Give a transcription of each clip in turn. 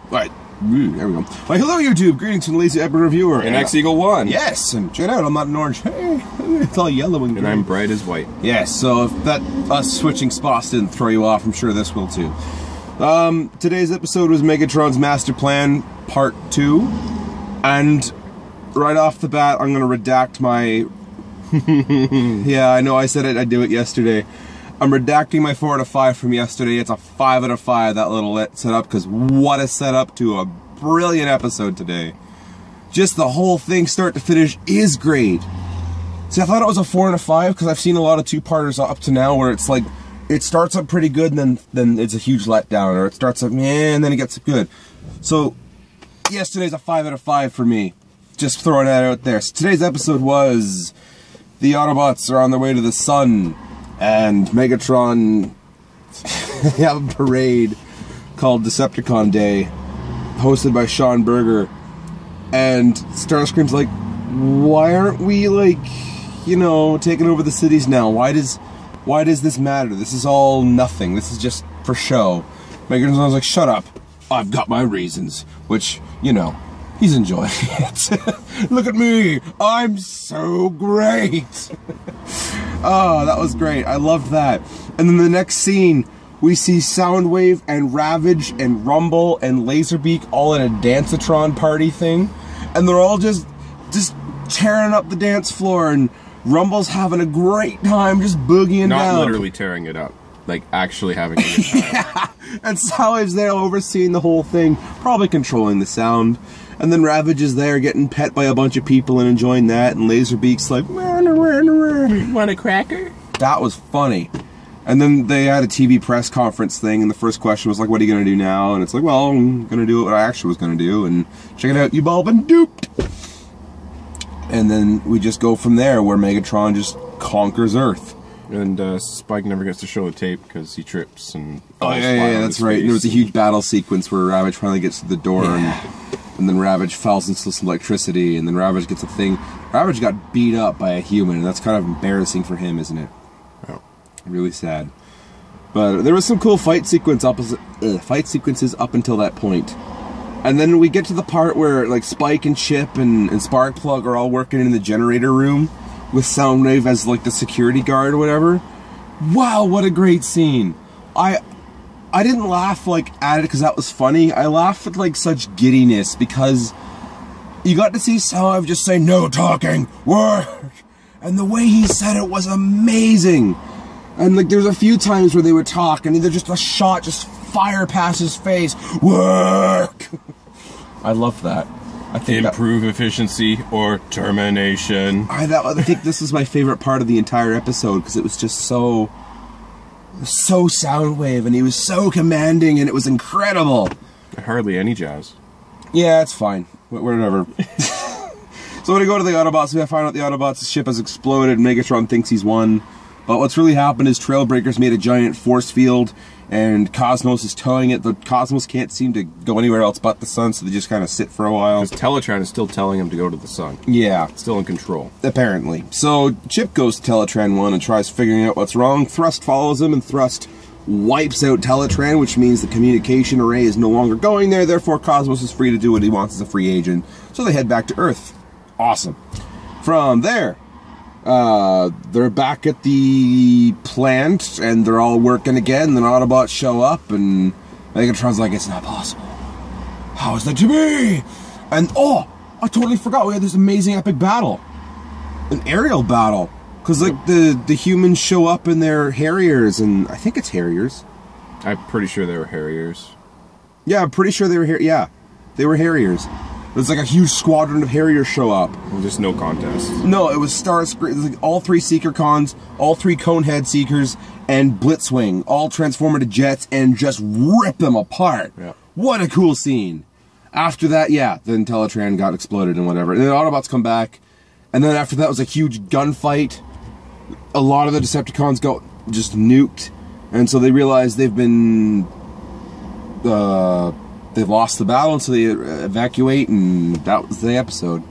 Right. There we go. Why, hello, YouTube. Greetings from the Lazy Epic Reviewer. And X-Eagle1. Yes, and check it out. I'm not an orange. Hey, it's all yellow and green. And I'm bright as white. Yes, so if that us switching spots didn't throw you off, I'm sure this will too. Today's episode was Megatron's Master Plan Part 2. And right off the bat, I'm going to redact my... Yeah, I know I said it. I'd do it yesterday. I'm redacting my 4 out of 5 from yesterday. It's a 5 out of 5, that little setup, because what a setup to a brilliant episode today. Just the whole thing, start to finish, is great. See, I thought it was a 4 out of 5, because I've seen a lot of two-parters up to now where it's like, it starts up pretty good, and then it's a huge letdown, or it starts up, and then it gets good. So, yesterday's a 5 out of 5 for me. Just throwing that out there. So today's episode was, the Autobots are on their way to the sun, and Megatron have a parade called Decepticon Day, hosted by Sean Berger, and Starscream's like, why aren't we, like, you know, taking over the cities now? Why does this matter? This is all nothing. This is just for show. Megatron's like, shut up. I've got my reasons. Which, you know, he's enjoying it. Look at me. I'm so great. Oh, that was great. I loved that. And then the next scene, we see Soundwave and Ravage and Rumble and Laserbeak all in a Dancetron party thing. And they're all just tearing up the dance floor, and Rumble's having a great time just boogieing down. Not literally tearing it up. Like, actually having a good time. Yeah. And Soundwave's there overseeing the whole thing, probably controlling the sound. And then Ravage is there getting pet by a bunch of people and enjoying that, and Laserbeak's like, want a cracker? That was funny. And then they had a TV press conference thing, and the first question was like, what are you going to do now? And it's like, well, I'm going to do what I actually was going to do, and check it out, you've all been duped. And then we just go from there, where Megatron just conquers Earth. And Spike never gets to show the tape because he trips and... Oh, yeah, that's right. And there was a huge battle sequence where Ravage finally gets to the door, and then Ravage falls into some electricity, and then Ravage gets a thing. Ravage got beat up by a human, and that's kind of embarrassing for him, isn't it? Oh. Really sad. But there was some cool fight sequences up until that point. And then we get to the part where, like, Spike and Chip and Sparkplug are all working in the generator room with Soundwave as, like, the security guard or whatever. Wow, what a great scene. I didn't laugh, like, at it because that was funny. I laughed with, like, such giddiness because you got to see Soundwave just say, no talking, work! And the way he said it was amazing. And, like, there's a few times where they would talk and either just a shot just fire past his face, work! I love that. I think improve efficiency or termination. I think this is my favorite part of the entire episode because it was just so Soundwave, and he was so commanding, and it was incredible. Hardly any jazz. Yeah, it's fine. Whatever. So when we go to the Autobots, we find out the Autobots' ship has exploded, and Megatron thinks he's won. But what's really happened is Trailbreaker's made a giant force field, and Cosmos is towing it. The Cosmos can't seem to go anywhere else but the sun, so they just kind of sit for a while. Because Teletran is still telling him to go to the sun. Yeah. Still in control. Apparently. So Chip goes to Teletran 1 and tries figuring out what's wrong. Thrust follows him, and Thrust wipes out Teletran, which means the communication array is no longer going there, therefore Cosmos is free to do what he wants as a free agent. So they head back to Earth. Awesome. From there, they're back at the plant, and they're all working again. The Autobots show up, and Megatron's like, it's not possible. How is that to be? And, oh, I totally forgot, we had this amazing epic battle. An aerial battle. Because, like, the humans show up in their Harriers, and I think it's Harriers. I'm pretty sure they were Harriers. Yeah, I'm pretty sure they were yeah, they were Harriers. There's like a huge squadron of Harriers show up. Just no contest. No, it was Starscream, like all 3 Seeker Cons, all 3 Conehead Seekers, and Blitzwing, all transform into jets and just rip them apart. Yeah. What a cool scene. After that, yeah, then Teletran got exploded and whatever. And then the Autobots come back, and then after that was a huge gunfight. A lot of the Decepticons got just nuked, and so they realize they've been... they've lost the battle, and so they evacuate, and that was the episode.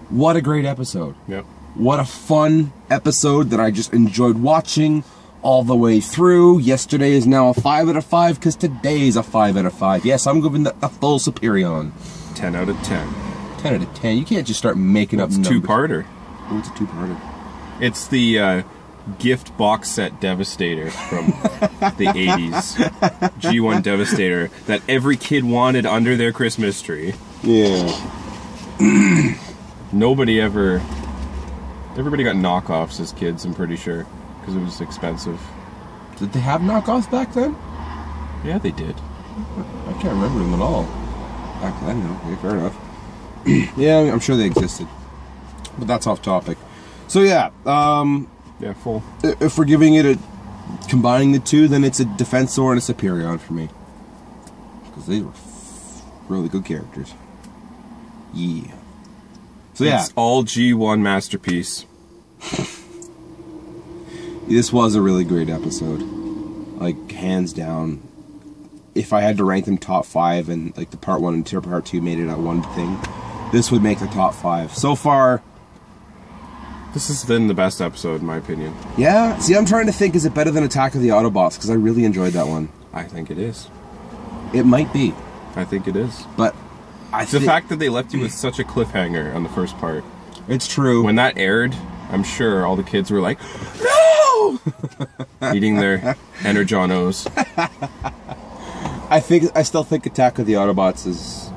What a great episode. Yep. What a fun episode that I just enjoyed watching, all the way through. Yesterday is now a 5 out of 5 because today's a 5 out of 5. Yes, I'm giving a full Superion. 10 out of 10. 10 out of 10. You can't just start making up numbers. It's two-parter. Oh, it's a two-parter. It's the gift box set Devastator from the 80s. G1 Devastator that every kid wanted under their Christmas tree. Yeah. Everybody got knockoffs as kids, I'm pretty sure, because it was expensive. Did they have knockoffs back then? Yeah, they did. I can't remember them at all. Back then, no. Okay, fair enough. Yeah, I'm sure they existed. But that's off topic. So yeah, Yeah, full. if we're giving it combining the two, then it's a Defensor and a Superion for me. Because they were really good characters. Yeah. So yeah. It's all G1 masterpiece. This was a really great episode. Like, hands down. If I had to rank them top 5 and like the part 1 and part 2 made it at one thing, this would make the top 5. So far, this has been the best episode, in my opinion. yeah. See, I'm trying to think, is it better than Attack of the Autobots? Because I really enjoyed that one. I think it is. It might be. I think it is. But The fact that they left you with such a cliffhanger on the first part. It's true. When that aired, I'm sure all the kids were like, no! Eating their Energonos. I still think Attack of the Autobots is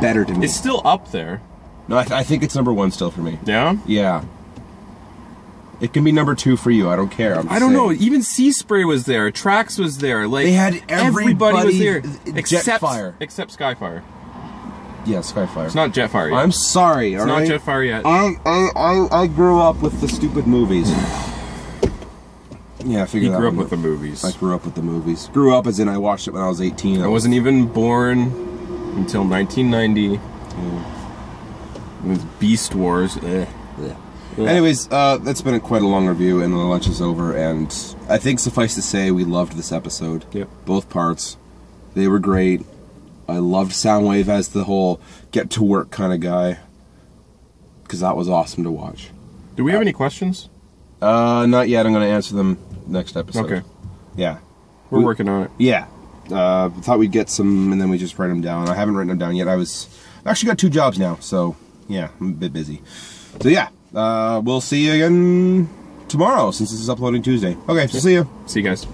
better to me. It's still up there. No, I think it's number 1 still for me. Yeah? Yeah. It can be number 2 for you. I don't care. I don't know. Even Sea Spray was there. Trax was there. Like, they had everybody was there. Jetfire. Except Skyfire. Yeah, Skyfire. It's not Jetfire yet. I'm sorry. It's not Jetfire yet. I grew up with the stupid movies. Yeah, I figured He grew up with the movies. I grew up with the movies. Grew up as in I watched it when I was 18. I wasn't even born until 1990. Yeah. It was Beast Wars. Anyways, that's been quite a long review, and the lunch is over, and I think suffice to say, we loved this episode. Yep. Both parts. They were great. I loved Soundwave as the whole get-to-work kind of guy, because that was awesome to watch. Do we have any questions? Not yet. I'm going to answer them next episode. Okay. Yeah. We're working on it. Yeah. Thought we'd get some, and then we just write them down. I haven't written them down yet. I've actually got 2 jobs now, so yeah, I'm a bit busy. So yeah, we'll see you again tomorrow, since this is uploading Tuesday. Okay, so see you. See you guys.